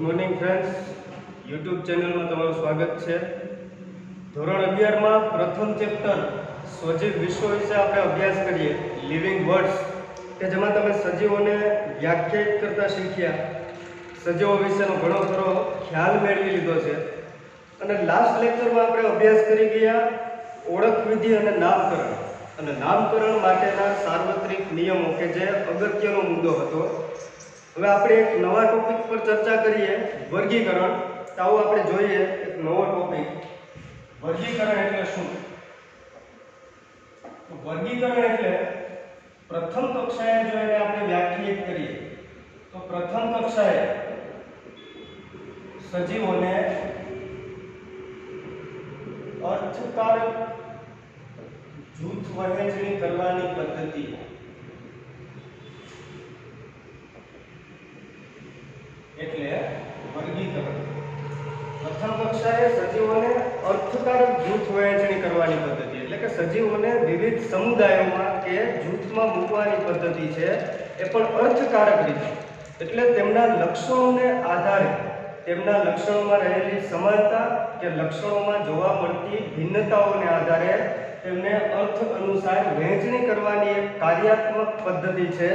Good morning friends, YouTube ચેનલમાં તમારું સ્વાગત છે. ધોરણ 11માં પ્રથમ ચેપ્ટર સજીવ વિશ્વ વિશે આપણે અભ્યાસ કરીએ, લિવિંગ વર્ડ્સ, કે જેમાં તમે સજીવોને વ્યાખ્યાયિત કરતા શીખ્યા, સજીવો વિશેનો ઘણો ખરો ખ્યાલ મેળવી લીધો છે. અને લાસ્ટ લેક્ચરમાં આપણે અભ્યાસ કરી ગયા ઓળખ વિધિ અને નામકરણ, અને નામકરણ માટેના સાર્વત્રિક નિયમો, કે જે અગત્યનો મુદ્દો હતો. હવે આપણે એક નવા ટોપિક પર ચર્ચા કરીએ, વર્ગીકરણ. તો આવો આપણે જોઈએ એક નવો ટોપિક, વર્ગીકરણ એટલે શું? તો વર્ગીકરણ એટલે પ્રથમ કક્ષાએ જો એને આપણે વ્યાખ્યાયિત કરીએ તો પ્રથમ કક્ષાએ સજીવોને અર્થકારક જૂથ વહેંચણી કરવાની પદ્ધતિ એટલે વર્ગીકરણ. પ્રથમ કક્ષાએ સજીવોને અર્થકારક જૂથ વહેંચણી કરવાની પદ્ધતિ એટલે કે સજીવોને વિવિધ સમુદાયોમાં કે જૂથમાં મૂકવાની પદ્ધતિ છે, એ પણ અર્થકારક રીતે. એટલે તેમના લક્ષણોને આધારે, તેમના લક્ષણોમાં રહેલી સમાનતા કે લક્ષણોમાં જોવા મળતી ભિન્નતાઓને આધારે તેમને અર્થ અનુસાર વહેંચણી કરવાની એક કાર્યાત્મક પદ્ધતિ છે,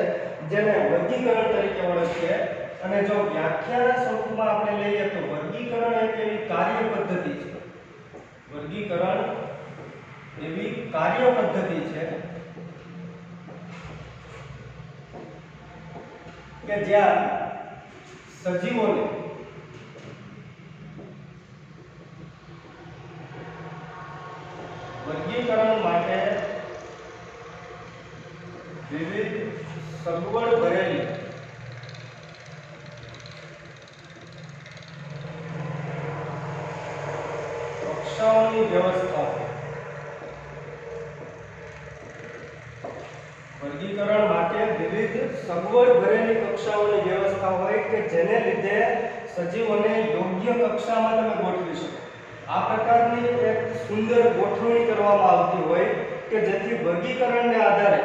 જેને વર્ગીકરણ તરીકે ઓળખીએ. અને જો વ્યાખ્યાના સ્વરૂપમાં આપણે લઈએ તો વર્ગીકરણ એક એવી કાર્ય પદ્ધતિ છે, વર્ગીકરણ એવી કાર્ય પદ્ધતિ છે કે જ્યાં સજીવોને વર્ગીકરણ માટે વિવિધ સગવડ ભરેલી કક્ષાઓની વ્યવસ્થા, વર્ગીકરણ માટે વિવિધ સગવડ ભરેલી કક્ષાઓની વ્યવસ્થા હોય કે જેને લીધે સજીવોને યોગ્ય કક્ષામાં તમે ગોઠવી શકો. આ પ્રકારની એક સુંદર ગોઠવણી કરવામાં આવતી હોય કે જેથી વર્ગીકરણને આધારે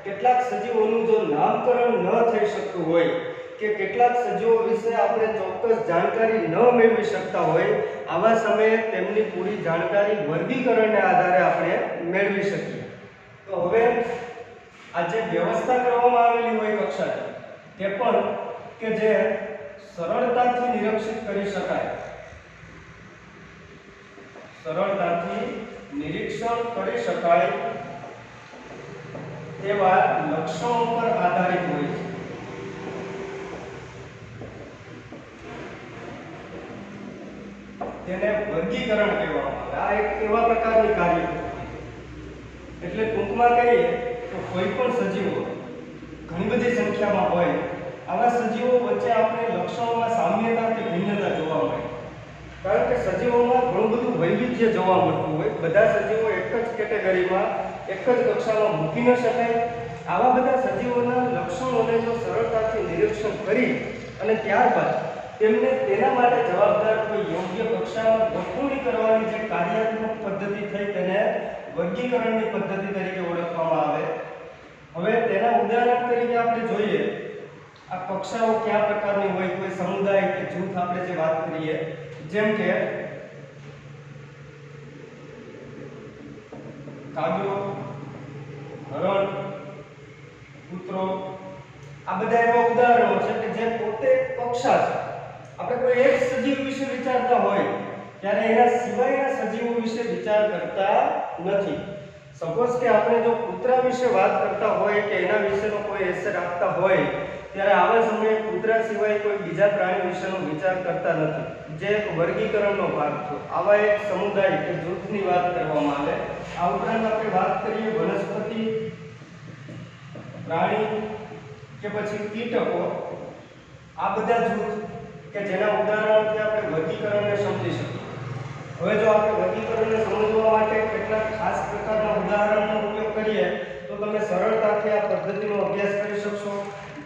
કેટલાક સજીવોનું જો નામકરણ ન થઈ શકતું હોય કે કેટલાક સજીવો વિશે આપણે ચોક્કસ જાણકારી ન મેળવી શકતા હોય, આવા સમયે તેમની પૂરી જાણકારી વર્ગીકરણને આધારે આપણે મેળવી શકીએ. તો હવે આ જે વ્યવસ્થા કરવામાં આવેલી હોય કક્ષા, તે પણ કે જે સરળતાથી નિરીક્ષિત કરી શકાય, સરળતાથી નિરીક્ષણ કરી શકાય તેવા લક્ષણો પર આધારિત હોય છે. તેને વર્ગીકરણ કહેવામાં આવે. આ એક એવા પ્રકારની કાર્ય છે. એટલે ટૂંકમાં કહીએ તો કોઈ પણ સજીવો ઘણી બધી સંખ્યામાં હોય, આવા સજીવો વચ્ચે આપણે લક્ષણોમાં સામ્યતા કે ભિન્નતા જોવા મળે. કારણ કે સજીવોમાં ઘણું બધું વૈવિધ્ય જોવા મળતું હોય. બધા સજીવો એક જ કેટેગરીમાં, એક જ કક્ષામાં મૂકી ન શકાય. આવા બધા સજીવોના લક્ષણોને જો સરળતાથી નિરીક્ષણ કરી અને ત્યારબાદ તેમને તેના માટે જવાબદાર કોઈ યોગ્ય કક્ષામાં ગોઠવણી કરવાની જે કાર્યાત્મક પદ્ધતિ થઈ, તેને વર્ગીકરણની પદ્ધતિ તરીકે ઓળખવામાં આવે. હવે તેના ઉદાહરણ તરીકે આપણે જોઈએ આ કક્ષાઓ કયા પ્રકારની હોય, કોઈ સમુદાય કે જૂથ આપણે જે વાત કરીએ, જેમ કે કાગડો, હરણ, કૂતરો, આ બધા એવા ઉદાહરણો છે કે જે પોતે કક્ષા છે. આપણે કોઈ એક સજીવ વિશે વિચારતા હોય ત્યારે એના સિવાયના સજીવો વિશે વિચાર કરતા નથી. સપોઝ કે આપણે જો કૂતરા વિશે વાત કરતા હોય કે એના વિશેનો કોઈ એસે રાખતા હોય, ત્યારે આવા સમયે કૂતરા સિવાય કોઈ બીજા પ્રાણી વિશેનો વિચાર કરતા નથી, જે એક વર્ગીકરણનો ભાગ છે. આવા એક સમુદાય કે જૂથની વાત કરવામાં આવે. આ ઉપરાંત આપણે વાત કરીએ વનસ્પતિ, પ્રાણી કે પછી કીટકો, આ બધા જૂથ કે જેના ઉદાહરણથી આપણે વર્ગીકરણને સમજી શકીએ. હવે જો આપણે વર્ગીકરણને સમજવા માટે કેટલાક ખાસ પ્રકારના ઉદાહરણનો ઉપયોગ કરીએ તો તમે સરળતાથી આ પદ્ધતિનો અભ્યાસ કરી શકશો.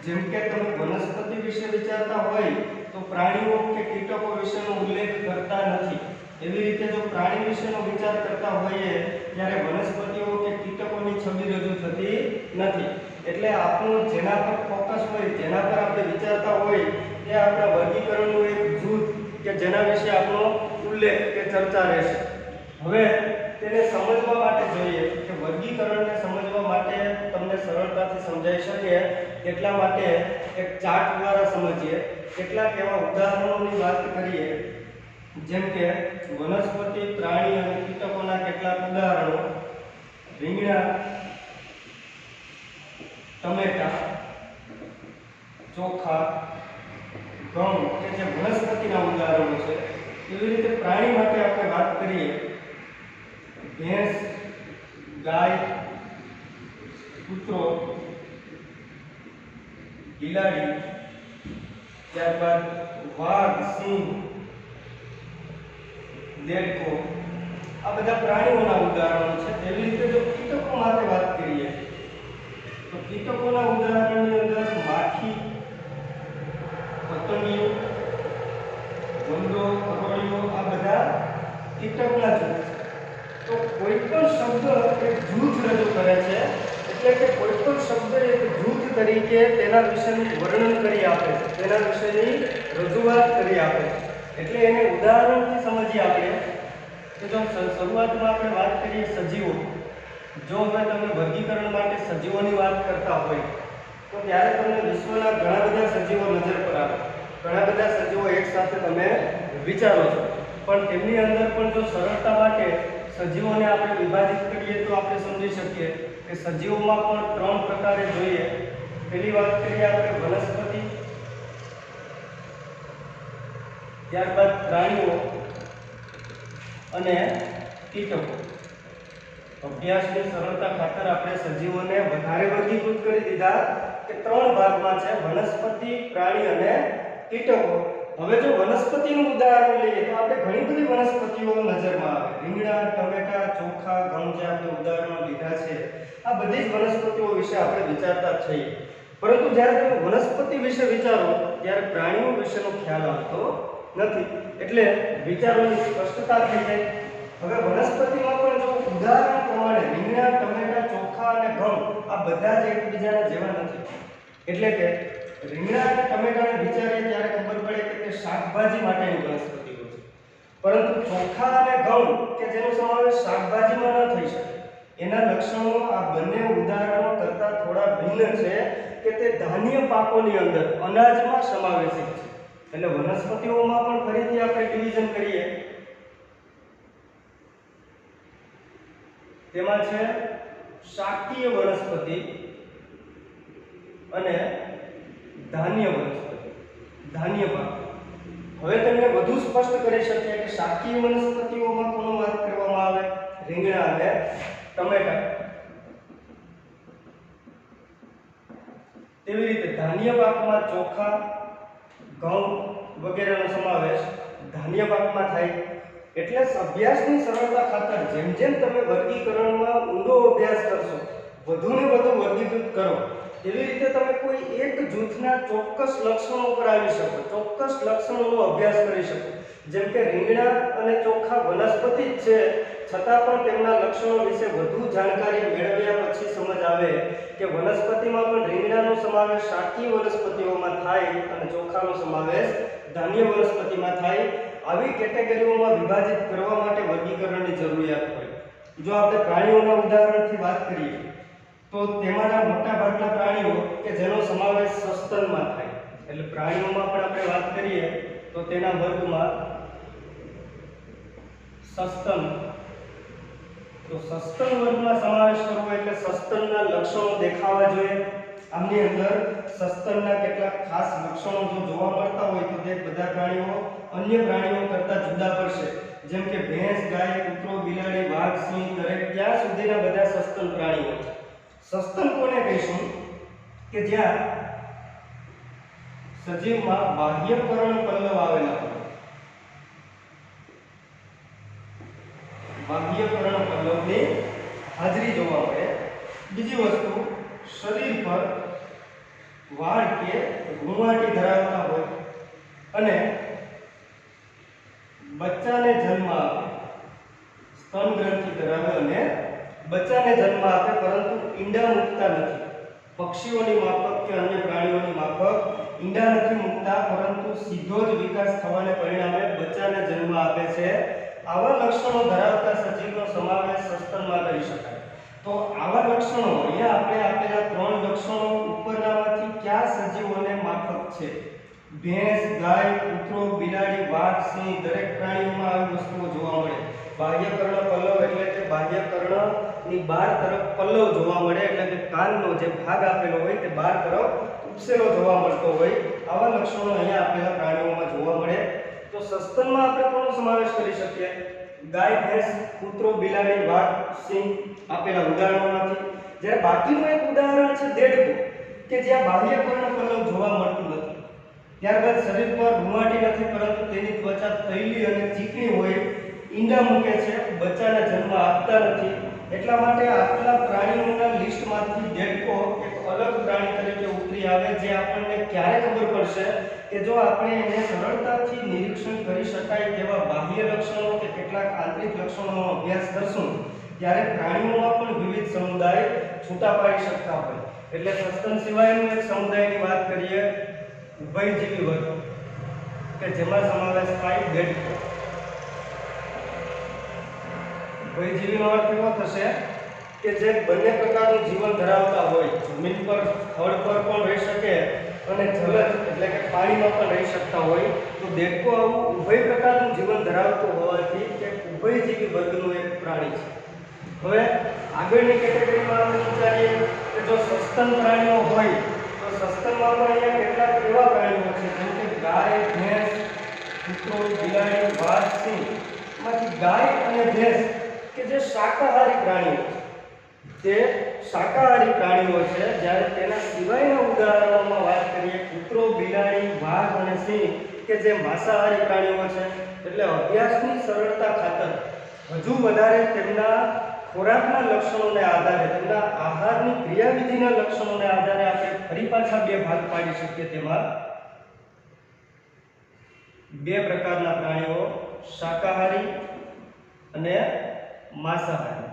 જેમ કે તમે વનસ્પતિ વિશે વિચારતા હોય તો પ્રાણીઓ કે કીટકો વિશેનો ઉલ્લેખ કરતા નથી. એવી રીતે જો પ્રાણી વિશેનો વિચાર કરતા હોઈએ ત્યારે વનસ્પતિઓ કે કીટકોની છબી રજૂ થતી નથી. એટલે આપણું જેના પર ફોકસ હોય, જેના પર આપણે વિચારતા હોય, તે આપણા વર્ગીકરણનું એક જેના વિશે આપણો ઉલ્લેખ કે ચર્ચા રહેશે. હવે તેને સમજવા માટે જોઈએ કે વર્ગીકરણને સમજવા માટે તમને સરળતાથી સમજાઈ શકે એટલા માટે એક ચાર્ટ દ્વારા સમજીએ. કેટલાક એવા ઉદાહરણોની વાત કરીએ, જેમ કે વનસ્પતિ, પ્રાણી અને કીટકોના કેટલાક ઉદાહરણો: રીંગણા, ટમેટા, ચોખા, ઘઉં કે જે વનસ્પતિના ઉદાહરણો છે. એવી રીતે પ્રાણી માટે આપણે વાત કરીએ, ભેંસ, ગાય, કૂતરો, બિલાડી, ત્યારબાદ વાઘ, સિંહ, દેડકો, આ બધા પ્રાણીઓના ઉદાહરણો છે. એવી રીતે જો કીટકો માટે વાત કરીએ તો કીટકોના ઉદાહરણની અંદર માખી, પતંગિયું, વંદો, કરોળિયો, આ બધા કીટકના જૂથ છે. તો કોઈ પણ શબ્દ એક જૂથ રજૂ કરે છે, એટલે કે કોઈ પણ શબ્દ એક જૂથ તરીકે તેના વિશેનું વર્ણન કરી આપે છે, તેના વિશેની રજૂઆત કરી આપે છે. એટલે એને ઉદાહરણથી સમજીએ આપણે કે જો શરૂઆતમાં આપણે વાત કરીએ સજીવો. જો હવે તમે વર્ગીકરણ માટે સજીવોની વાત કરતા હોય તો ત્યારે તમને વિશ્વના ઘણા બધા સજીવો નજર પર આવે, ઘણા બધા સજીવો એકસાથે તમે વિચારો છો. પણ તેમની અંદર પણ જો સરળતા માટે સજીવોને આપણે વિભાજિત કરીએ તો આપણે સમજી શકીએ કે સજીવોમાં પણ 3 પ્રકારે જોઈએ. પહેલી વાત કરીએ આપણે વનસ્પતિ, ત્યારબાદ પ્રાણીઓ અને કીટકો. અભ્યાસની સરળતા ખાતર આપણે સજીવોને વધારે વર્ગીકૃત કરી દીધા કે 3 ભાગમાં છે: વનસ્પતિ, પ્રાણી અને કીટકો. હવે જો વનસ્પતિનું ઉદાહરણ લઈએ તો આપણે ઘણી બધી વનસ્પતિઓ નજરમાં આવે. રીંગણા, ટમેટા, ચોખા, ઘઉં જે આપણે ઉદાહરણો લીધા છે, આ બધી જ વનસ્પતિઓ વિશે આપણે વિચારતા છીએ. પરંતુ જ્યારે તમે વનસ્પતિ વિશે વિચારો ત્યારે પ્રાણીઓ વિશેનો ખ્યાલ આવતો નથી. એટલે વિચારોની સ્પષ્ટતા થઈ જાય. હવે વનસ્પતિમાં પણ જો ઉદાહરણ પ્રમાણે રીંગણા, ટમેટા, ચોખા અને ઘઉં આ બધા જ એકબીજાના જેવા નથી. એટલે કે રીંગણા અને ટમેટાને વિચારીએ ત્યારે ખબર પડે કે તે શાકભાજી માટેની વનસ્પતિઓ છે. પરંતુ ચોખા અને ઘઉં કે જેનો સમાવેશ શાકભાજીમાં ન થઈ શકે, એના લક્ષણો આ બંને ઉદાહરણો કરતાં થોડા ભિન્ન છે કે તે ધાન્ય પાકોની અંદર અનાજમાં સમાવેશિત છે. એટલે વનસ્પતિઓમાં પણ ફરીથી આપણે ડિવિઝન કરીએ, તેમાં છે શાકીય વનસ્પતિ અને ધાન્ય વનસ્પતિ, ધાન્ય પાક. હવે તમને વધુ સ્પષ્ટ કરી શકીએ કે શાકીય વનસ્પતિઓમાં કોનો વાત કરવામાં આવે? રીંગણા અને ટમેટા. તેવી રીતે ધાન્ય પાકમાં ચોખા, ઘઉં વગેરેનો સમાવેશ ધાન્ય પાકમાં થાય. એટલે અભ્યાસની સરળતા ખાતર જેમ જેમ તમે વર્ગીકરણમાં ઊંડો અભ્યાસ કરશો, વધુને વધુ વર્ગીકૃત કરો, એવી રીતે તમે કોઈ એક જૂથના ચોક્કસ લક્ષણો પર આવી શકો, ચોક્કસ લક્ષણોનો અભ્યાસ કરી શકો. જેમ કે રીંગણા અને ચોખા વનસ્પતિ જ છે, છતાં પણ તેમના લક્ષણો વિશે વધુ જાણકારી મેળવ્યા પછી સમજ આવે કે વનસ્પતિમાં પણ રીંગણાનો સમાવેશ શાકીય વનસ્પતિઓમાં થાય અને ચોખાનો સમાવેશ ધાન્ય વનસ્પતિમાં થાય. આવી કેટેગરીઓમાં વિભાજિત કરવા માટે વર્ગીકરણની જરૂરિયાત હોય. જો આપણે પ્રાણીઓના ઉદાહરણથી વાત કરીએ તો તેમાંના મોટા ભાગના પ્રાણીઓ કે જેનો સમાવેશ સસ્તનમાં થાય. એટલે પ્રાણીઓમાં પણ આપણે વાત કરીએ તો તેના વર્ગમાં સસ્તન. તો સસ્તન વર્ગમાં સમાવેશ કરવો એટલે સસ્તનના લક્ષણો દેખાવા જોઈએ. આમની અંદર સસ્તનના કેટલાક ખાસ લક્ષણો જો જોવા મળતા હોય તો તે બધા પ્રાણીઓ અન્ય પ્રાણીઓ કરતાં જુદા પડશે. જેમ કે ભેંસ, ગાય, કૂતરો, બિલાડી, વાઘ, સિંહ, દરેક ત્યાં સુધીના બધા સસ્તન પ્રાણીઓ છે. સસ્તન કોને કહીશું? કે જ્યાં સજીવમાં બાહ્યકરણ પલ્લવ આવેલા હોય. બાહ્યકરણ પલ્લવની હાજરી જોવા મળે. બીજી વસ્તુ, શરીર પર વાળ કે રૂંવાટી ધરાવતા હોય અને બચ્ચાને જન્મ આપે, સ્તન ગ્રંથિ ધરાવે અને બચ્ચાને જન્મ આપે પરંતુ ઈંડા મૂકતા નથી. પક્ષીઓની માફક કે અન્ય પ્રાણીઓની માફક ઈંડા નથી મૂકતા, પરંતુ સીધો જ વિકાસ થવાને પરિણામે બચ્ચાને જન્મ આપે છે. આવા લક્ષણો ધરાવતા સજીવનો સમાવેશ સસ્તનમાં કરી શકાય. તો આવા લક્ષણો અહીંયા આપણે આપેલા 3 લક્ષણો ઉપરનામાંથી કયા સજીવોને માફક છે? ભેંસ, ગાય, કૂતરો, બિલાડી, વાઘ, સિંહ દરેક પ્રાણીઓમાં આવી વસ્તુઓ જોવા મળે. બાહ્યકર્ણ પલ્લવ એટલે કે બાહ્યકર્ણની બહાર તરફ પલ્લવ જોવા મળે, એટલે કે કાનનો જે ભાગ આપેલો હોય તે બહાર તરફ ઉપસેલો જોવા મળતો હોય. આવા લક્ષણો અહીંયા આપેલા પ્રાણીઓમાં જોવા મળે. તો સસ્તનમાં આપણે કોનો સમાવેશ કરી શકીએ? ગાય, ભેંસ, કૂતરો, બિલાડી, વાઘ, સિંહ આપેલા ઉદાહરણોમાંથી. જ્યારે બાકીનું એક ઉદાહરણ છે દેડકો, કે જ્યાં બાહ્યકર્ણ પલ્લવ જોવા મળતું નથી. ત્યારબાદ શરીર પર રૂંવાટી નથી, પરંતુ તેની ત્વચા તૈલી અને ચીકણી હોય, ઈંડા મૂકે છે, બચ્ચાને જન્મ આપતા નથી. એટલા માટે આટલા પ્રાણીઓના લિસ્ટમાંથી દેડકો એક અલગ પ્રાણી તરીકે ઉતરી આવે, જે આપણને ક્યારે ખબર પડશે કે જો આપણે એને સરળતાથી નિરીક્ષણ કરી શકાય તેવા બાહ્ય લક્ષણો કે કેટલાક આંતરિક લક્ષણોનો અભ્યાસ કરશું, ત્યારે પ્રાણીઓમાં પણ વિવિધ સમુદાય છૂટા પાડી શકતા હોય. એટલે સસ્તન સિવાયનું એક સમુદાયની વાત કરીએ, ઉભયજીવી વર્ગ, કે જેમાં સમાવેશ થાય દેડકો. ઉભયજીવીનો અર્થ એવો થશે કે જે બંને પ્રકારનું જીવન ધરાવતા હોય, જમીન પર સ્થળ પર પણ રહી શકે અને જલજ એટલે કે પાણીમાં પણ રહી શકતા હોય. તો દેડકો આવું ઉભય પ્રકારનું જીવન ધરાવતું હોવાથી એક ઉભયજીવી વર્ગનું એક પ્રાણી છે. હવે આગળની કેટેગરીમાં આપણે વિચારીએ કે જો સસ્તન પ્રાણીઓ હોય તો સસ્તનમાં પણ અહીંયા કેટલાક એવા પ્રાણીઓ છે જેમ કે ગાય, ભેંસ, કૂતરો, બિલાડી, વાઘ, સિંહ. એમાંથી ગાય અને ભેંસ કે જે શાકાહારી પ્રાણીઓ છે, તે શાકાહારી પ્રાણીઓ છે. જ્યારે તેના સિવાયના ઉદાહરણોમાં વાત કરીએ, કૂતરો, બિલાડી, વાઘ અને સિંહ કે જે માંસાહારી પ્રાણીઓ છે. એટલે અભ્યાસની સરળતા ખાતર હજુ વધારે તેમના ખોરાકના લક્ષણોને આધારે, તેમના આહારની ક્રિયાવિધિના લક્ષણોને આધારે આપણે ફરી પાછા 2 ભાગ પાડી શકીએ. તેમાં 2 પ્રકારના પ્રાણીઓ, શાકાહારી અને માંસાહારી,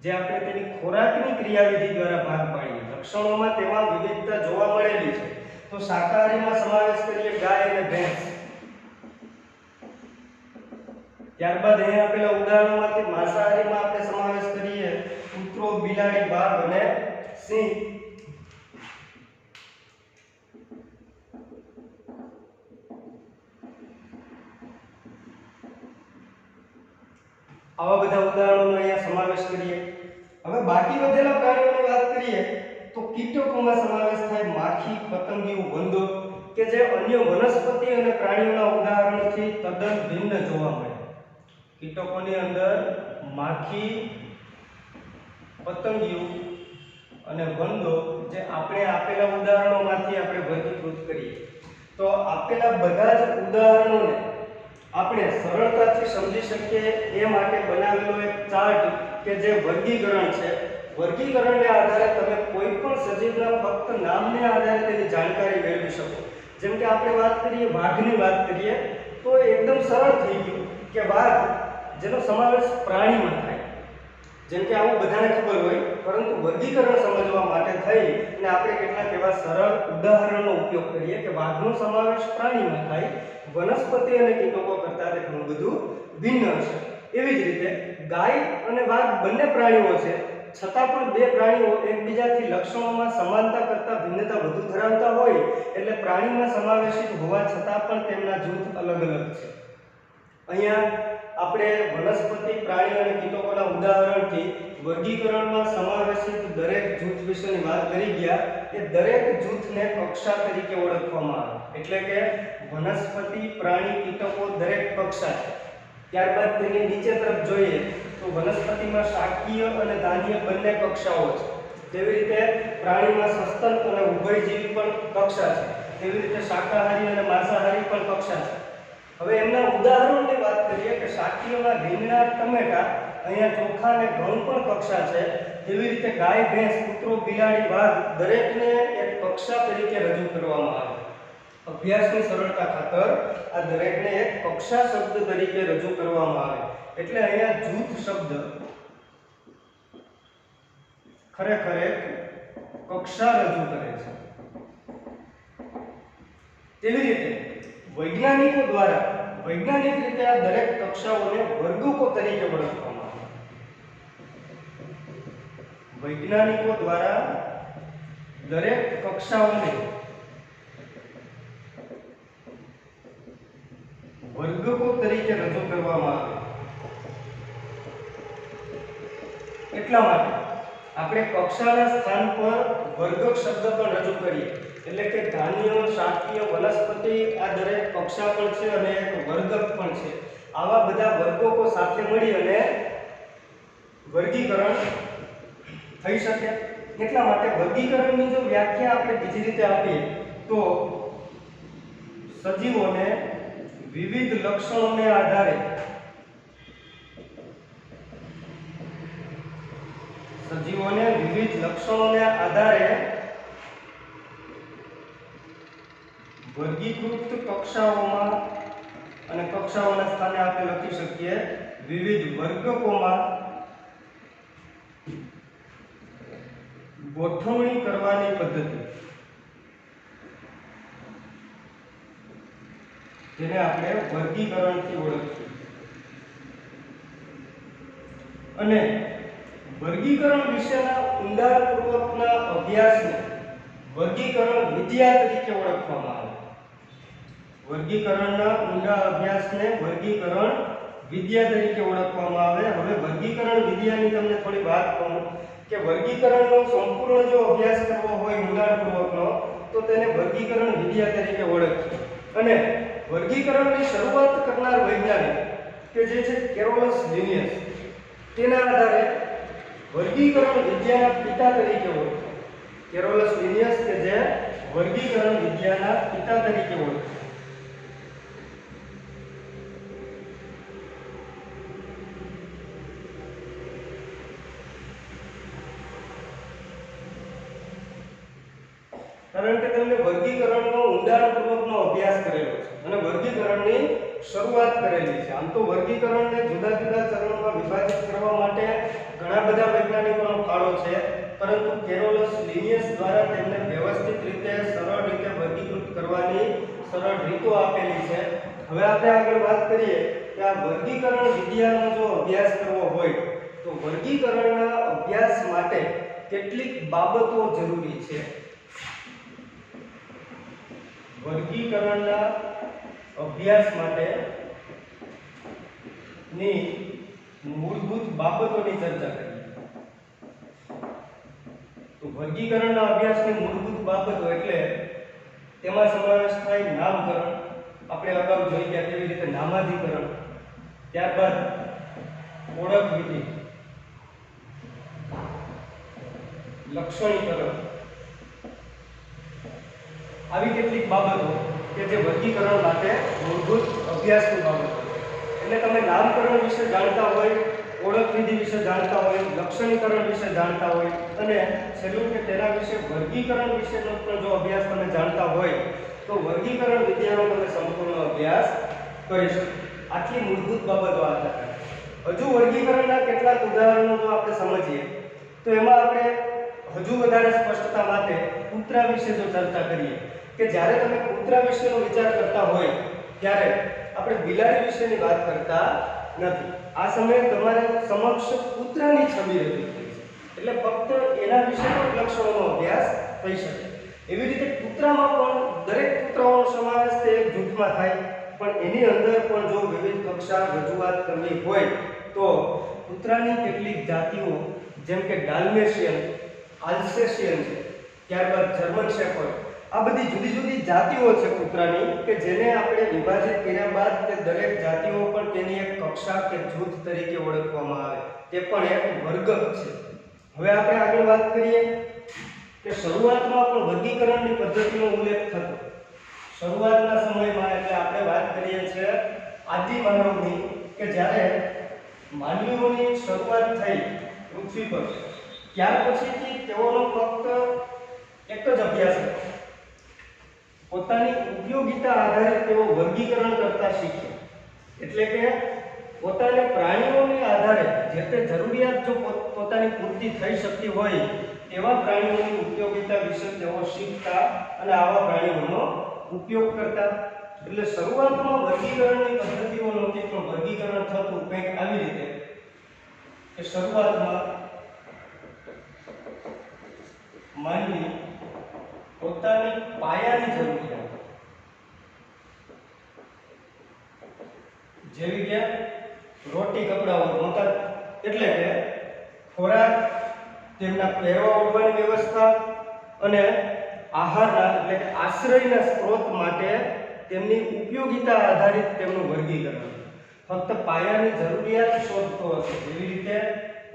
જે આપણે તેની ખોરાકની ક્રિયાવિધિ દ્વારા ભાગ પાડીએ. લક્ષણોમાં તેમાં વિવિધતા જોવા મળેલી છે. તો શાકાહારીમાં સમાવેશ કરીએ ગાય અને ભેંસ. ત્યારબાદ અહીં આપેલા ઉદાહરણોમાંથી માંસાહારીમાં આપણે સમાવેશ કરીએ કૂતરો, બિલાડી, વાઘ અને સિંહ. આવા બધા ઉદાહરણોનો અહીંયા સમાવેશ કરીએ. હવે બાકી વધેલા પ્રાણીઓની વાત કરીએ તો કીટકોમાં સમાવેશ થાય માખી, પતંગિયું, વંદો કે જે અન્ય વનસ્પતિ અને પ્રાણીઓના ઉદાહરણોથી તદ્દન ભિન્ન જોવા મળે. કીટકોની અંદર માખી, પતંગિયું અને વંદો જે આપણે આપેલા ઉદાહરણોમાંથી આપણે વર્ગીકૃત કરીએ. તો આપેલા બધા જ ઉદાહરણોને આપણે સરળતાથી સમજી શકીએ એ માટે બનાવેલો એક ચાર્ટ કે જે વર્ગીકરણ છે. વર્ગીકરણને આધારે તમે કોઈ પણ સજીવના ફક્ત નામને આધારે તેની જાણકારી મેળવી શકો. જેમ કે આપણે વાત કરીએ વાઘની વાત કરીએ તો એકદમ સરળ થઈ ગયું કે વાઘ જેનો સમાવેશ પ્રાણીમાં થાય. જેમ કે આવું બધાને ખબર હોય, પરંતુ વર્ગીકરણ સમજવા માટે થઈ અને આપણે કેટલાક એવા સરળ ઉદાહરણનો ઉપયોગ કરીએ કે વાઘનો સમાવેશ પ્રાણીમાં થાય, વનસ્પતિ અને કીટકો કરતાં તે ઘણું બધું ભિન્ન હશે. એવી જ રીતે ગાય અને વાઘ બંને પ્રાણીઓ છે, છતાં પણ 2 પ્રાણીઓ એકબીજાથી લક્ષણોમાં સમાનતા કરતાં ભિન્નતા વધુ ધરાવતા હોય, એટલે પ્રાણીમાં સમાવેશિત હોવા છતાં પણ તેમના જૂથ અલગ અલગ છે. અહીંયા આપણે વનસ્પતિ, પ્રાણી અને કીટકોના ઉદાહરણથી વર્ગીકરણમાં સમાવેશિત દરેક જૂથ વિશેની વાત કરી ગયા. એ દરેક જૂથને કક્ષા તરીકે ઓળખવામાં આવે. એટલે કે વનસ્પતિ, પ્રાણી, કીટકો દરેક કક્ષા છે. ત્યારબાદ તેની નીચે તરફ જોઈએ તો વનસ્પતિમાં શાકીય અને દાનીય બંને કક્ષાઓ છે. તેવી રીતે પ્રાણીમાં સસ્તન અને ઉભયજીવી પણ કક્ષા છે. તેવી રીતે શાકાહારી અને માંસાહારી પણ કક્ષા છે. હવે એમના ઉદાહરણોની વાત કરીએ કે શાકીયમાં રીંગણા, ટમેટા, અહીંયા ચોખા અને ઘઉં પણ કક્ષા છે. તેવી રીતે ગાય, ભેંસ, કૂતરો, બિલાડી, વાઘ દરેકને એક કક્ષા તરીકે રજૂ કરવામાં આવે. અભ્યાસની સરળતા ખાતર આ દરેકને એક કક્ષા શબ્દ તરીકે રજૂ કરવામાં આવે. એટલે અહીંયા જૂથ શબ્દ ખરેખર એક કક્ષા રજૂ કરે છે। તેવી રીતે વૈજ્ઞાનિક રીતે આ દરેક કક્ષાઓને વર્ગકો તરીકે ઓળખવામાં આવે। વૈજ્ઞાનિકો દ્વારા દરેક કક્ષાઓને વર્ગકો તરીકે રજૂ કરવામાં આવે। એટલા માટે આપણે કક્ષાના સ્થાન પર વર્ગક શબ્દ પણ રજૂ કરીએ, એટલે કે ધાન્ય, શાકીય, વનસ્પતિ આ દરેક કક્ષા પણ છે અને એક વર્ગક પણ છે। આવા બધા વર્ગકો સાથે મળી અને વર્ગીકરણ થઈ શકે। એટલા માટે વર્ગીકરણની જો વ્યાખ્યા આપણે બીજી રીતે આપીએ તો સજીવોને વિવિધ લક્ષણોને આધારે વર્ગીકૃત કક્ષાઓમાં અને કક્ષાઓના સ્થાને આપણે લખી શકીએ વિવિધ વર્ગકોમાં ગોઠવણી કરવાની પદ્ધતિ, જેને આપણે વર્ગીકરણથી ઓળખીએ। અને વર્ગીકરણ વિશેના ઊંડાણપૂર્વકના અભ્યાસને વર્ગીકરણ વિદ્યા તરીકે ઓળખવામાં આવે। વર્ગીકરણના ઊંડા અભ્યાસને વર્ગીકરણ વિદ્યા તરીકે ઓળખવામાં આવે। હવે વર્ગીકરણ વિદ્યાની તમને થોડી વાત કહું કે વર્ગીકરણનો સંપૂર્ણ જો અભ્યાસ કરવો હોય ઊંડાણપૂર્વકનો તો તેને વર્ગીકરણ વિદ્યા તરીકે ઓળખીએ। અને વર્ગીકરણની શરૂઆત કરનાર વૈજ્ઞાનિક કે જે છે કેરોલસ લિનિયસ, તેના આધારે વર્ગીકરણ વિદ્યાના પિતા તરીકે ઓળખાય। કેરોલસ લિનિયસ કે જે વર્ગીકરણ વિદ્યાના પિતા તરીકે ઓળખાય। કારણ કે તેમણે વર્ગીકરણનો ઊંડાણપૂર્વકનો અભ્યાસ કરેલો છે અને વર્ગીકરણની શરૂઆત કરેલી છે। આમ તો વર્ગીકરણને જુદા જુદા ચરણોમાં વિભાજિત કરવા માટે ઘણા બધા વૈજ્ઞાનિકોનો ફાળો છે, પરંતુ કેરોલસ લિનિયસ દ્વારા તેમને વ્યવસ્થિત રીતે સરળ રીતે વર્ગીકૃત કરવાની સરળ રીતો આપેલી છે। હવે આપણે આગળ વાત કરીએ કે આ વર્ગીકરણ વિદ્યાનો જો અભ્યાસ કરવો હોય તો વર્ગીકરણના અભ્યાસ માટે કેટલીક બાબતો જરૂરી છે। વર્ગીકરણના અભ્યાસ માટેની મૂળભૂત બાબતોની ચર્ચા કરીએ તો વર્ગીકરણના અભ્યાસની મૂળભૂત બાબતો એટલે તેમાં સમાવેશ થાય નામકરણ, આપણે અગાઉ જોઈ ગયા તેવી રીતે નામાધિકરણ, ત્યારબાદ ઓળખ વિધિ, લક્ષણીકરણ, આવી કેટલીક બાબતો કે જે વર્ગીકરણ માટે મૂળભૂત અભ્યાસની બાબતો છે। એટલે તમે નામકરણ વિશે જાણતા હોય, ઓળખ વિધિ વિશે જાણતા હોય, લક્ષણીકરણ વિશે જાણતા હોય અને છેલ્લું કે તેના વિશે વર્ગીકરણ વિશેનો પણ જો અભ્યાસ તમે જાણતા હોય તો વર્ગીકરણ વિદ્યાનો તમે સંપૂર્ણ અભ્યાસ કરી શકો। આટલી મૂળભૂત બાબતો આ હતા। હજુ વર્ગીકરણના કેટલાક ઉદાહરણો જો આપણે સમજીએ તો એમાં આપણે હજુ વધારે સ્પષ્ટતા માટે કૂતરા વિશે જો ચર્ચા કરીએ કે જ્યારે તમે કૂતરા વિશેનો વિચાર કરતા હોય ત્યારે આપણે બિલાડી વિશેની વાત કરતા નથી। આ સમયે તમારે સમક્ષ કૂતરાની છબી રજૂ થઈ છે, એટલે ફક્ત એના વિશેનો લક્ષણોનો અભ્યાસ થઈ શકે। એવી રીતે કૂતરામાં પણ દરેક કૂતરાઓનો સમાવેશ તે એક જૂથમાં થાય, પણ એની અંદર પણ જો વિવિધ કક્ષા રજૂઆત કરવી હોય તો કૂતરાની કેટલીક જાતિઓ જેમ કે ડાલ્મેશિયન, આલ્સેશિયન છે, ત્યારબાદ જર્મન શેફર્ડ, આ બધી જુદી જુદી જાતિઓ છે કૂતરાની કે જેને આપણે વિભાજિત કર્યા બાદ તે દરેક જાતિઓ પણ તેની એક કક્ષા કે જૂથ તરીકે ઓળખવામાં આવે, તે પણ એક વર્ગક છે। હવે આપણે આગળ વાત કરીએ કે શરૂઆતમાં પણ વર્ગીકરણની પદ્ધતિનો ઉલ્લેખ થતો। શરૂઆતના સમયમાં એટલે આપણે વાત કરીએ છીએ આદિ માનવની કે જ્યારે માનવીઓની શરૂઆત થઈ પૃથ્વી પર, ત્યાર પછીથી તેઓનો ફક્ત એક જ અભ્યાસ હતો। પોતાની ઉપયોગિતા આધારે તેઓ વર્ગીકરણ કરતા શીખ્યા, એટલે કે પોતાને પ્રાણીઓને આધારે જે તે જરૂરિયાત જો પોતાની પૂર્તિ થઈ શકતી હોય એવા પ્રાણીઓની ઉપયોગિતા વિશે તેઓ શીખતા અને આવા પ્રાણીઓનો ઉપયોગ કરતા. એટલે શરૂઆતમાં વર્ગીકરણની પદ્ધતિઓ નહોતી, પણ વર્ગીકરણ થતું કંઈક આવી રીતે કે શરૂઆતમાં માનવી પોતાની પાયાની જરૂરિયાત જેવી કે રોટી કપડાં મકાન એટલે કે ખોરાક, તેમના પહેરવા ઓઢવાની વ્યવસ્થા અને આહારના એટલે કે આશ્રયના સ્ત્રોત માટે તેમની ઉપયોગિતા આધારિત તેમનું વર્ગીકરણ. ફક્ત પાયાની જરૂરિયાત શોધતો હતો, જેવી રીતે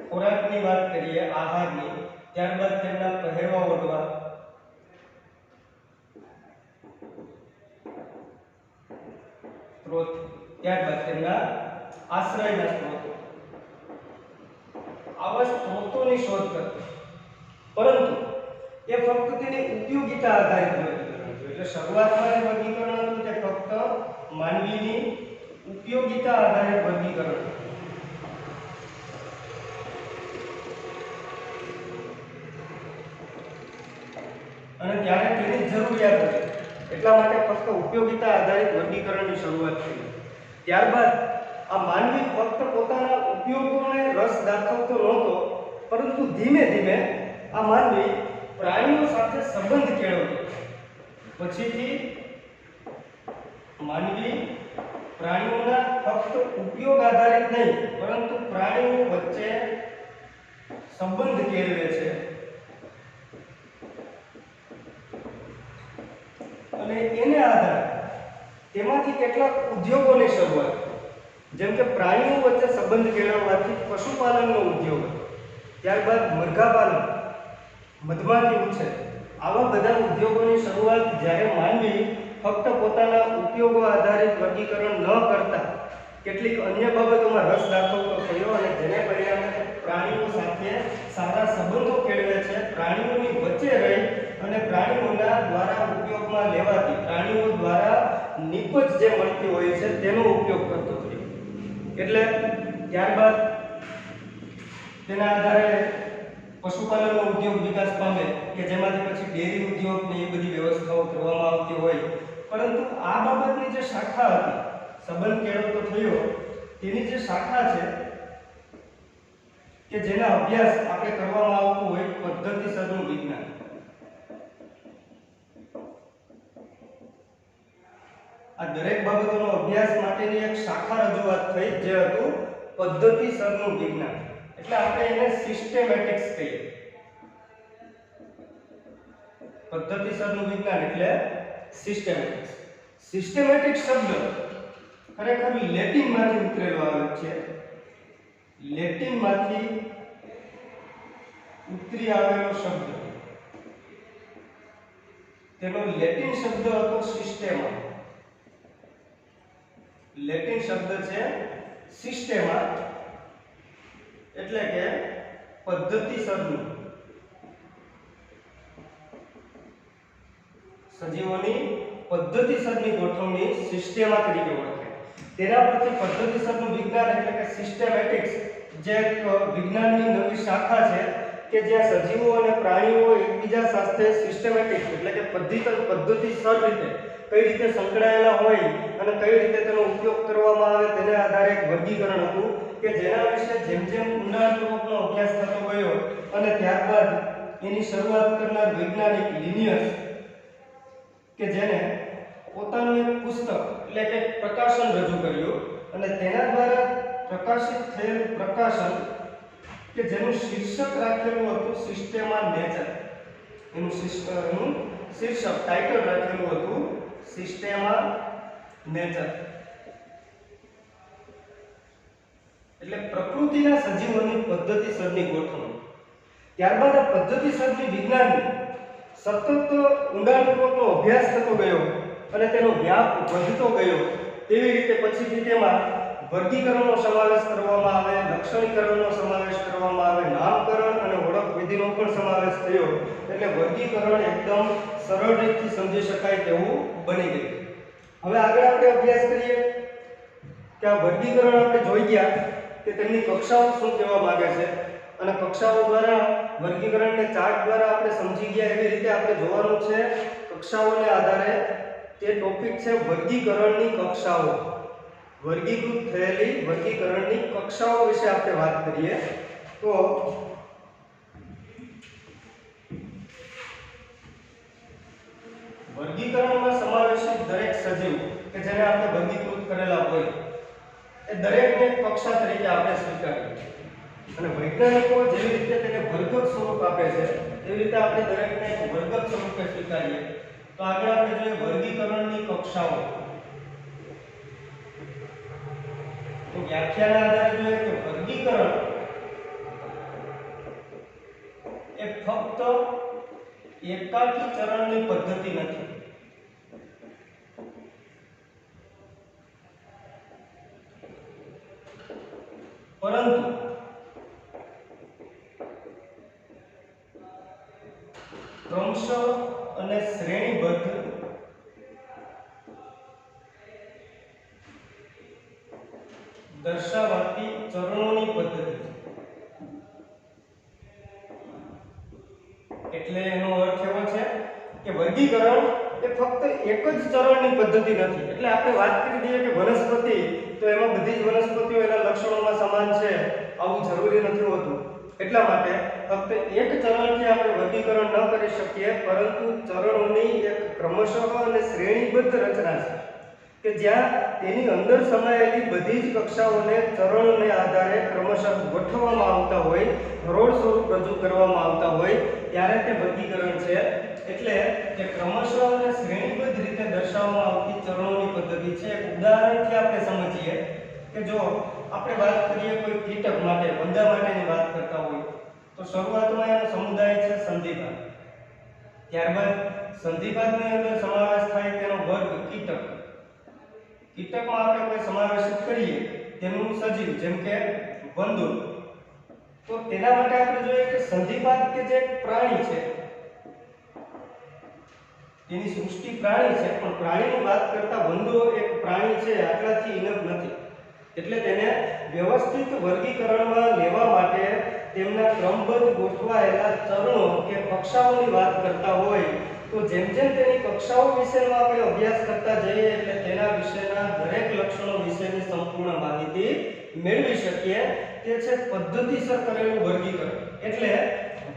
ખોરાકની વાત કરીએ, આહારની, ત્યારબાદ તેમના પહેરવા ઓઢવા, સ્ત્રોત, ત્યારબાદ તેમના આશ્રયના સ્ત્રોતો, આવા સ્ત્રોતોની શોધ કરતો. પરંતુ એ ફક્ત તેની ઉપયોગિતા આધારિત વર્ગીકરણ હતું. એટલે શરૂઆતમાં જે વર્ગીકરણ હતું તે ફક્ત માનવીની ઉપયોગિતા આધારિત વર્ગીકરણ હતું. અને ત્યારે તેની જરૂરિયાત હતી એટલા માટે ફક્ત ઉપયોગિતા આધારિત વર્ગીકરણની શરૂઆત થઈ. ત્યારબાદ આ માનવી ફક્ત પોતાના ઉપયોગોને રસ દાખવતો નહોતો, પરંતુ ધીમે ધીમે આ માનવી પ્રાણીઓ સાથે સંબંધ કેળવતો. પછીથી માનવી પ્રાણીઓના ફક્ત ઉપયોગ આધારિત નહીં, પરંતુ પ્રાણીઓ વચ્ચે સંબંધ કેળવે છે અને એને આધારે તેમાંથી કેટલાક ઉદ્યોગોની શરૂઆત, જેમ કે પ્રાણીઓ વચ્ચે સંબંધ કેળવવાથી પશુપાલનનો ઉદ્યોગ, ત્યારબાદ મરઘાપાલન, મધમાખી ઉછેર, આવા બધા ઉદ્યોગોની શરૂઆત જ્યારે માનવી ફક્ત પોતાના ઉપયોગો આધારિત વર્ગીકરણ ન કરતા કેટલીક અન્ય બાબતોમાં રસ દાખવતો થયો અને જેને પરિણામે પ્રાણીઓ સાથે સારા સંબંધો કેળવે છે, પ્રાણીઓની વચ્ચે રહી અને પ્રાણીઓના દ્વારા ઉપયોગમાં લેવાતી, પ્રાણીઓ દ્વારા નિપજ જે મળતી હોય છે તેનો ઉપયોગ કરતો થયો. એટલે ત્યારબાદ તેના આધારે પશુપાલનનો ઉદ્યોગ વિકાસ પામે કે જેમાંથી પછી ડેરી ઉદ્યોગ ને એ બધી વ્યવસ્થાઓ કરવામાં આવતી હોય. પરંતુ આ બાબતની જે શાખા હતી, સંબંધ કેળવતો થયો, તેની જે શાખા છે કે જેના અભ્યાસ આપણે કરવામાં આવતું હોય પદ્ધતિસરનું વિજ્ઞાન. આ દરેક બાબતોનો અભ્યાસ માટેની એક શાખા રજૂઆત થઈ જે હતું પદ્ધતિસરનું વિજ્ઞાન. એટલે આપણે એને સિસ્ટેમેટિક્સ કહીએ. પદ્ધતિસરનું વિજ્ઞાન એટલે સિસ્ટેમેટિક્સ. સિસ્ટેમેટિક શબ્દ ખરેખર લેટિનમાંથી ઉતરેલો આવે છે. લેટિનમાંથી ઉતરી આવેલો શબ્દ, તેનો લેટિન શબ્દ હતો સિસ્ટેમા. લેટિન શબ્દ છે સિસ્ટેમા, એટલે કે પદ્ધતિસરનું. સજીવોની પદ્ધતિસરની ગોઠવણી સિસ્ટેમા તરીકે ઓળખાય. તેના પરથી પદ્ધતિસરનું વિજ્ઞાન એટલે કે સિસ્ટેમેટિક્સ જે એક વિજ્ઞાનની નવી શાખા છે કે જ્યાં સજીવો અને પ્રાણીઓ એકબીજા સાથે સિસ્ટેમેટિક એટલે કે પદ્ધતિસર રીતે કઈ રીતે સંકળાયેલા હોય અને કઈ રીતે તેનો ઉપયોગ કરવામાં આવે તેને આધારે એક વર્ગીકરણ હતું કે જેના વિશે જેમ જેમ ઊંડાણપૂર્વકનો અભ્યાસ થતો ગયો અને ત્યારબાદ એની શરૂઆત કરનાર વૈજ્ઞાનિક લિનિયસ કે જેને પોતાનું એક પુસ્તક એટલે કે પ્રકાશન રજૂ કર્યું અને તેના દ્વારા પ્રકાશિત થયેલ પ્રકાશન કે જેનું શીર્ષક રાખેલું હતું સિસ્ટેમા નેચર. એનું શીર્ષક ટાઇટલ રાખેલું હતું સિસ્ટેમા નેચર, એટલે પ્રકૃતિના સજીવોની પદ્ધતિસરની ગોઠવણી. ત્યારબાદ આ પદ્ધતિસરની વિજ્ઞાનની સતત ઊંડાણપૂર્વકનો અભ્યાસ થતો ગયો અને તેનો વ્યાપ વધતો ગયો. તેવી રીતે પછીથી તેમાં વર્ગીકરણનો સમાવેશ કરવામાં આવે, લક્ષણીકરણનો સમાવેશ કરવામાં આવે, નામકરણ અને ઓળખ વિધિનો પણ સમાવેશ થયો. એટલે વર્ગીકરણ એકદમ સરળ રીતથી સમજી શકાય તેવું બની ગયું. હવે આગળ આપણે અભ્યાસ કરીએ કે આ વર્ગીકરણ આપણે જોઈ ગયા કે તેમની કક્ષાઓ શું કહેવા માંગે છે, અને કક્ષાઓ દ્વારા વર્ગીકરણને ચાર્ટ દ્વારા આપણે સમજી ગયા એવી રીતે આપણે જોવાનું છે કક્ષાઓને આધારે તે ટોપિક છે વર્ગીકરણની કક્ષાઓ. વર્ગીકૃત થયેલી વર્ગીકરણની કક્ષાઓ વિશે આપણે વાત કરીએ તો વર્ગીકરણમાં સમાવેશિત દરેક સજીવ કે જેને આપણે વર્ગીકૃત કરેલા હોય એ દરેકને કક્ષા તરીકે આપણે સ્વીકારીએ, અને વૈજ્ઞાનિકો જેવી રીતે તેને વર્ગક સ્વરૂપ આપે છે એવી રીતે આપણે દરેકને વર્ગક સ્વરૂપે સ્વીકારીએ. તો આગળ આપણે જોઈએ વર્ગીકરણની કક્ષાઓ. તો વ્યાખ્યાના આધારે જોઈએ કે વર્ગીકરણ એ ફક્ત એકાકી ચરણની પદ્ધતિ નથી, પરંતુ ક્રમશઃ અને શ્રેણીબદ્ધ દર્શાવાતી ચરણોની પદ્ધતિ છે. એટલે એનો અર્થ એવો છે કે વર્ગીકરણ એ ફક્ત એક જ ચરણની પદ્ધતિ નથી. એટલે આપણે વાત કરી દઈએ કે વનસ્પતિ તો એમાં બધી જ વનસ્પતિઓ એના લક્ષણોમાં સમાન છે આવું જરૂરી નથી હોતું. એટલા માટે ફક્ત એક ચરણથી આપણે વર્ગીકરણ ન કરી શકીએ, પરંતુ ચરણોની એક ક્રમશઃ અને શ્રેણીબદ્ધ રચના છે કે જ્યાં તેની અંદર સમાયેલી બધી જ કક્ષાઓને ચરણોને આધારે ક્રમશઃ ગોઠવવામાં આવતા હોય, હરોળ સ્વરૂપ રજૂ કરવામાં આવતા હોય ત્યારે તે વર્ગીકરણ છે. એટલે કે ક્રમશઃ અને શ્રેણીબદ્ધ રીતે દર્શાવવામાં આવતી ચરણોની પદ્ધતિ છે. એક ઉદાહરણથી આપણે સમજીએ કે જો આપણે વાત કરીએ કોઈ કીટક માટે, વંદા માટેની વાત કરતા હોય તો શરૂઆતમાં એનો સમુદાય છે સંધિપાદ, ત્યારબાદ સંધિપાદની અંદર સમાવેશ થાય તેનો વર્ગ કીટક. કીટકમાં આપણે કોઈ સમાવેશ કરીએ તેનું સજીવ જેમ કે વંદુ, તો તેના માટે આપણે જોઈએ કે સંધિપાદ કે જે પ્રાણી છે તેની સૃષ્ટિ પ્રાણી છે, પણ પ્રાણીની વાત કરતા વંદો એક પ્રાણી છે આટલાથી ઇનફ નથી. એટલે તેને વ્યવસ્થિત વર્ગીકરણમાં લેવા માટે તેમના ક્રમબદ્ધ ગોઠવાયેલા ચરણો કે કક્ષાઓની વાત કરતા હોય તો જેમ જેમ તેની કક્ષાઓ વિશેનો આપણે અભ્યાસ કરતા જઈએ એટલે તેના વિશેના દરેક લક્ષણો વિશેની સંપૂર્ણ માહિતી મેળવી શકીએ. તે છે પદ્ધતિસર કરેલું વર્ગીકરણ. એટલે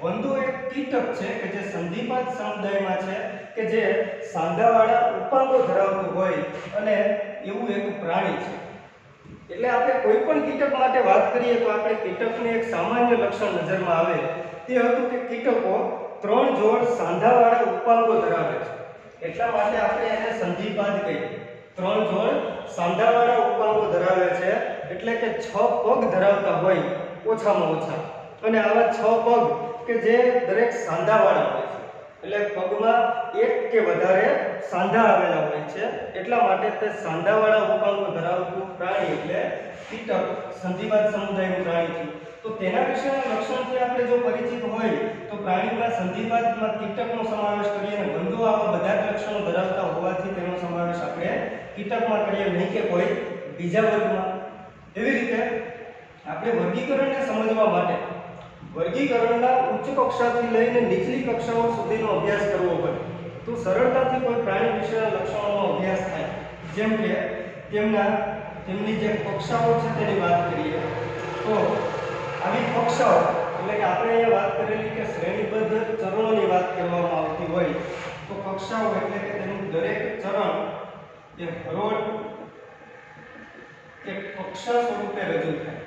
વંદો એક કીટક છે કે જે સંધિપાદ સમુદાયમાં છે કે જે સાંધાવાળા ઉપાંગો ધરાવતું હોય અને એવું એક પ્રાણી છે. એટલે આપણે કોઈ પણ કીટક માટે વાત કરીએ તો આપણે કીટકનું એક સામાન્ય લક્ષણ નજરમાં આવે તે હતું કે કીટકો 3 જોડ સાંધાવાળા ઉપાંગો ધરાવે છે. એટલા માટે આપણે એને સંધિપાદ કહીએ. 3 જોડ સાંધાવાળા ઉપાંગો ધરાવે છે એટલે કે 6 પગ ધરાવતા હોય ઓછામાં ઓછા, અને આવા 6 પગ કે જે દરેક સાંધાવાળા હોય છે. એટલે પગમાં એક કે વધારે સાંધા આવેલા હોય છે, એટલા માટે તે સાંધાવાળા ઉપાંગો ધરાવતું પ્રાણી એટલે કીટક સંધિપાદ સમુદાયનું પ્રાણી છે. તો તેના વિશેના લક્ષણથી આપણે જો પરિચિત હોય તો પ્રાણીમાં સંધિપાદમાં કીટકનો સમાવેશ કરીએ અને વંદો આવા બધા જ લક્ષણો ધરાવતા હોવાથી તેનો સમાવેશ આપણે કીટકમાં કરીએ, નહીં કે કોઈ બીજા વર્ગમાં. એવી રીતે આપણે વર્ગીકરણને સમજવા માટે વર્ગીકરણના ઉચ્ચ કક્ષાથી લઈને નીચલી કક્ષાઓ સુધીનો અભ્યાસ કરવો પડે તો સરળતાથી કોઈ પ્રાણી વિશેના લક્ષણોનો અભ્યાસ થાય. જેમ કે તેમની જે કક્ષાઓ છે તેની વાત કરીએ તો આવી કક્ષાઓ એટલે કે આપણે અહીંયા વાત કરેલી કે શ્રેણીબદ્ધ ચરણોની વાત કરવામાં આવતી હોય તો કક્ષાઓ એટલે કે તેનું દરેક ચરણ એ હરોળ કે કક્ષા સ્વરૂપે રજૂ થાય.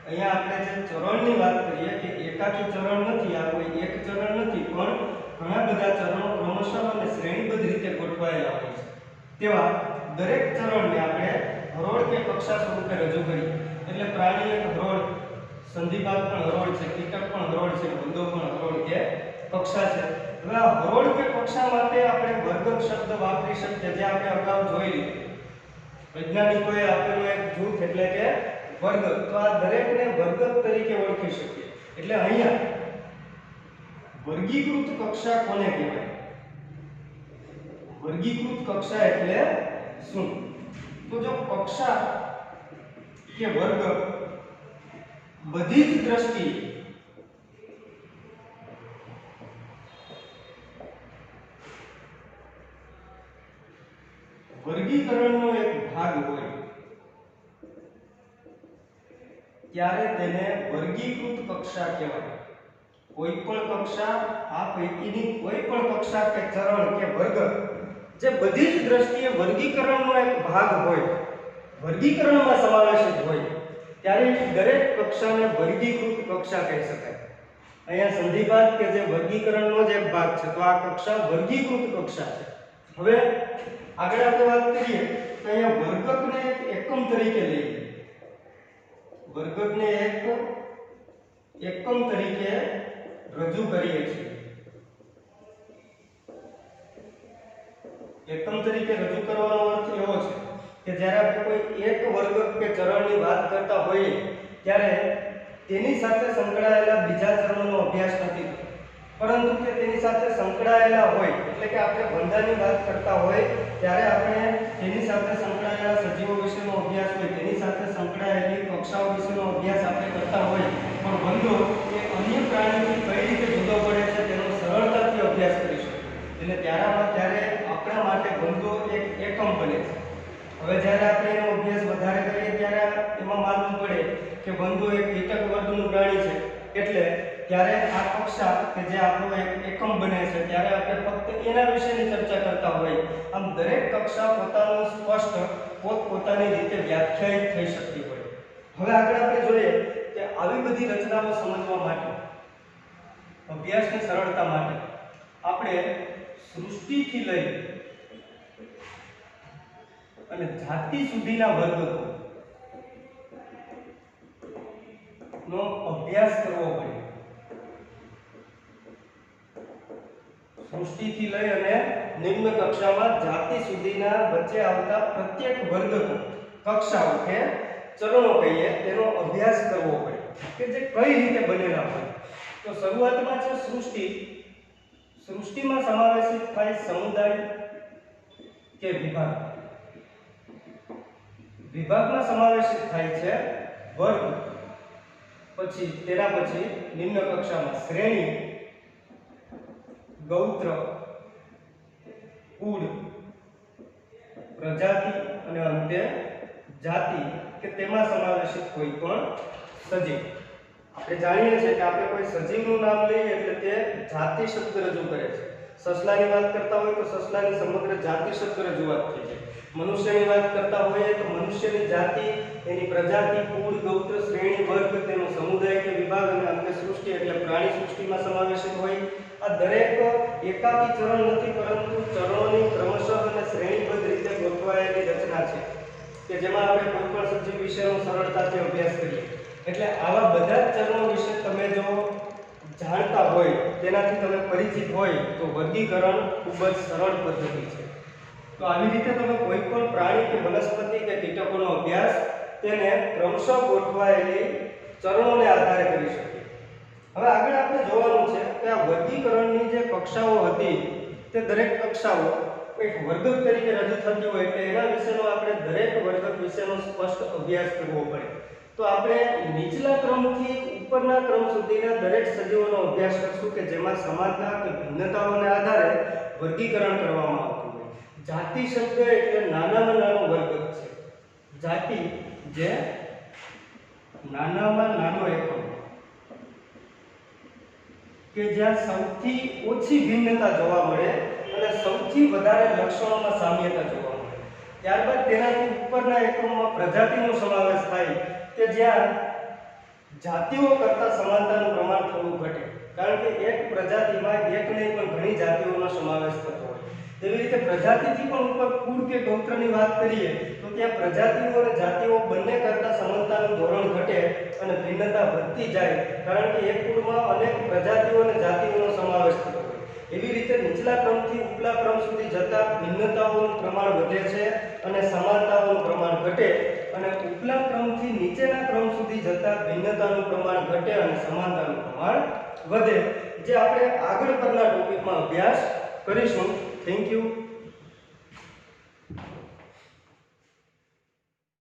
અહીંયા આપણે જે ચરણની વાત કરીએ કે એકાકી ચરણ નથી, આ કોઈ એક ચરણ નથી, પણ ઘણા બધા ચરણો ક્રમશઃ અને શ્રેણીબદ્ધ રીતે ગોઠવાયેલા હોય છે. તેવા દરેક ચરણને આપણે હરોળ કે કક્ષા સ્વરૂપે રજૂ કરીએ. એટલે પ્રાણી એક હરોળ, સંધિપાદ પણ હરોળ છે, કીટક પણ હરોળ છે, વંદો પણ હરોળ કે કક્ષા છે. હવે આ હરોળ કે કક્ષા માટે આપણે વર્ગક શબ્દ વાપરી શકીએ, જે આપણે અગાઉ જોઈ લીધું. વૈજ્ઞાનિકોએ આપેલું એક જૂથ એટલે કે વર્ગ. તો આ દરેકને વર્ગક તરીકે ઓળખી શકીએ. એટલે અહીંયા વર્ગીકૃત કક્ષા કોને કહેવાય? વર્ગીકૃત કક્ષા એટલે શું? તો જો કક્ષા કે વર્ગ બધી જ દ્રષ્ટિએ વર્ગીકરણનો એક ભાગ હોય ત્યારે તેને વર્ગીકૃત કક્ષા કહેવાય. કોઈ પણ કક્ષા, આ પૈકીની કોઈ પણ કક્ષા કે ચરણ કે વર્ગ જે બધી જ દ્રષ્ટિએ વર્ગીકરણનો એક ભાગ હોય, વર્ગીકરણમાં સમાવેશિત હોય, ત્યારે દરેક કક્ષાને વર્ગીકૃત કક્ષા કહી શકાય. અહીંયા સંધિપાત કે જે વર્ગીકરણનો જ એક ભાગ છે, તો આ કક્ષા વર્ગીકૃત કક્ષા છે. હવે આગળ આપણે વાત કરીએ તો અહીંયા વર્ગકને એક એકમ તરીકે લઈએ. વર્ગકને એક એકમ તરીકે રજૂ કરીએ છીએ. એકમ તરીકે રજૂ કરવાનો અર્થ એવો છે કે જ્યારે આપણે કોઈ એક વર્ગક કે ચરણની વાત કરતા હોઈએ ત્યારે તેની સાથે સંકળાયેલા બીજા ચરણોનો અભ્યાસ નથી થતો, પરંતુ કે તેની સાથે સંકળાયેલા હોય, એટલે કે આપણે બંધાની વાત કરતા હોય ત્યારે આપણે તેની સાથે સંકળાયેલા સજીવો વિશેનો અભ્યાસ હોય, તેની સાથે સંકળાયેલી કક્ષાઓ વિશેનો અભ્યાસ આપણે કરતા હોય, પણ બંધો એ અન્ય પ્રાણીઓથી કઈ રીતે જુદો પડે છે તેનો સરળતાથી અભ્યાસ કરી શકીએ. એટલે ત્યારે આપણા માટે બંધો એક એકમ બને છે. હવે જ્યારે આપણે એનો અભ્યાસ વધારે કરીએ ત્યારે એમાં માલુમ પડે કે બંધો એક કીટક વર્ગનું પ્રાણી છે, એટલે ત્યારે આ કક્ષા કે જે આપણો એક એકમ બને છે ત્યારે આપણે ફક્ત એના વિશેની ચર્ચા કરતા હોય. આમ દરેક કક્ષા પોતાનું સ્પષ્ટ પોતપોતાની રીતે વ્યાખ્યાયિત થઈ શકતી હોય. હવે આગળ આપણે જોઈએ કે આવી બધી રચનાઓ સમજવા માટે, અભ્યાસની સરળતા માટે આપણે સૃષ્ટિથી લઈ અને જાતિ સુધીના વર્ગો નો અભ્યાસ કરવો પડે. સૃષ્ટિથી લઈ અને નિમ્ન કક્ષામાં જાતિ સુધીના વચ્ચે આવતા પ્રત્યેક વર્ગો, કક્ષાઓ કે ચરણો કહીએ તેનો અભ્યાસ કરવો પડે કે જે કઈ રીતે બનેલા હોય. તો શરૂઆતમાં છે સૃષ્ટિ. સૃષ્ટિમાં સમાવેશિત થાય સમુદાય કે વિભાગ. વિભાગમાં સમાવેશિત થાય છે વર્ગ. પછી તેના પછી નિમ્ન કક્ષામાં શ્રેણી, ગૌત્ર, કુળ, પ્રજાતિ અને અંતે જાતિ કે તેમાં સમાવેશિત કોઈ પણ સજીવ. આપણે જાણીએ છીએ કે આપણે કોઈ સજીવનું નામ લઈએ એટલે તે જાતિ શબ્દ રજૂ કરે છે. સસલાની વાત કરતા હોય તો સસલાની સમગ્ર જાતિ શબ્દ રજૂઆત થઈ છે. મનુષ્યની વાત કરતા હોઈએ તો મનુષ્યની જાતિ, એની પ્રજાતિ, કુળ, ગૌત્ર, શ્રેણી, વર્ગ, તેનો સમુદાય કે વિભાગ અને અંતે સૃષ્ટિ એટલે પ્રાણી સૃષ્ટિમાં સમાવેશિત હોય. આ દરેક એકાકી ચરણ નથી, પરંતુ ચરણોની ક્રમશઃ અને શ્રેણીબદ્ધ રીતે ગોઠવાયેલી રચના છે કે જેમાં આપણે કોઈ પણ સજીવ વિશેનો સરળતાથી અભ્યાસ કરીએ. એટલે આવા બધા જ ચરણો વિશે તમે જો જાણતા હોય, તેનાથી તમે પરિચિત હોય તો વર્ગીકરણ ખૂબ જ સરળ પદ્ધતિ છે. તો આવી રીતે તમે કોઈ પણ પ્રાણી કે વનસ્પતિ કે કીટકોનો અભ્યાસ તેને ક્રમશઃ ગોઠવાયેલી ચરણોને આધારે કરી શકીએ. હવે આગળ આપણે જોવાનું છે કે આ વર્ગીકરણની જે કક્ષાઓ હતી તે દરેક કક્ષાઓ એક વર્ગક તરીકે રજૂ થતી હોય, એટલે એના વિશેનો આપણે દરેક વર્ગક વિશેનો સ્પષ્ટ અભ્યાસ કરવો પડે. તો આપણે નીચલા ક્રમથી ઉપરના ક્રમ સુધીના દરેક સજીવોનો અભ્યાસ કરશું કે જેમાં સમાનતા કે ભિન્નતાઓને આધારે વર્ગીકરણ કરવામાં આવતું હોય. જાતિ શબ્દ એટલે નાનામાં નાનો વર્ગ છે. જાતિ જે નાનામાં નાનો એકમ કે જ્યાં સૌથી ઓછી ભિન્નતા જોવા મળે અને સૌથી વધારે લક્ષણોમાં સામ્યતા જોવા મળે. ત્યારબાદ તેનાથી ઉપરના એકમમાં પ્રજાતિનો સમાવેશ થાય કે જ્યાં જાતિઓ કરતાં સમાનતાનું પ્રમાણ થોડું ઘટે, કારણ કે એક પ્રજાતિમાં એક નહીં પણ ઘણી જાતિઓનો સમાવેશ થતો હોય. તેવી રીતે પ્રજાતિથી પણ ઉપર કુળ કે ગોત્રની વાત કરીએ તો ત્યાં પ્રજાતિઓ અને જાતિઓ બંને કરતાં સમાનતાનું ધોરણ ઘટે અને ભિન્નતા વધતી જાય, કારણ કે એક કુળમાં અનેક પ્રજાતિઓ અને જાતિઓનો સમાવેશ થતો હોય. એવી રીતે નીચલા ક્રમથી ઉપલા ક્રમ સુધી જતા ભિન્નતાઓનું પ્રમાણ વધે છે અને સમાનતાઓનું પ્રમાણ ઘટે, અને ઉપલા ક્રમથી નીચેના ક્રમ સુધી જતા ભિન્નતાનું પ્રમાણ ઘટે અને સમાનતાનું પ્રમાણ વધે, જે આપણે આગળ પરના ટોપિકમાં અભ્યાસ કરીશું. Thank you.